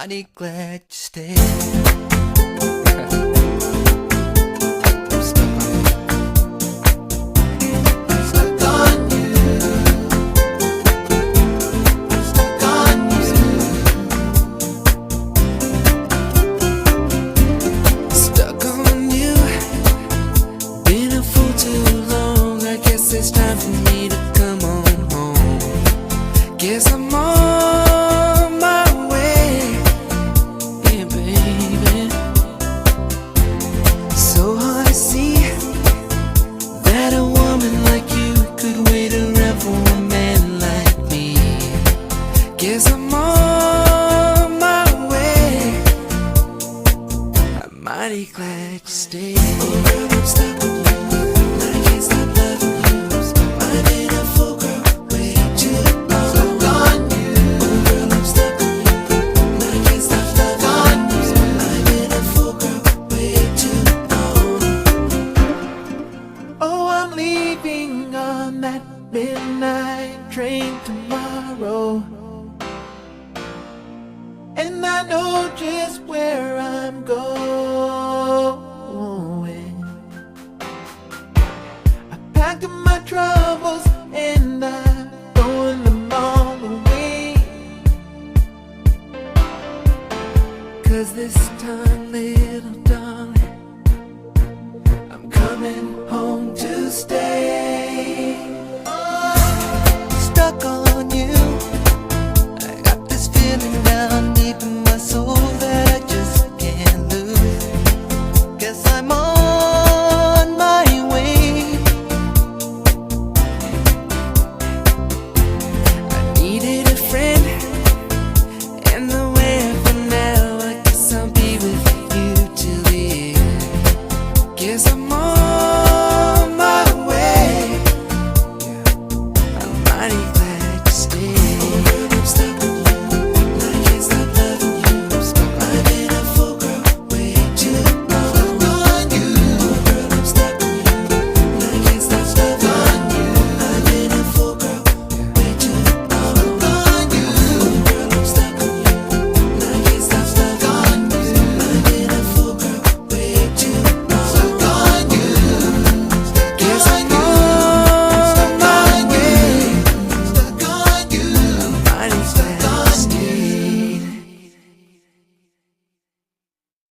mighty glad you stayed. It's time for me to come on home. Guess I'm on my way, yeah, baby. So hard to see that a woman like you could wait around for a man like me. Guess I'm on my way. I'm mighty glad you stayed. Oh, girl, I'm stuck with you. I can't stop loving you. Leaving on that midnight train tomorrow, and I know just where I'm going. I packed up my troubles and I'm throwing them all away, 'cause this time, little darling, I'm coming home to stay.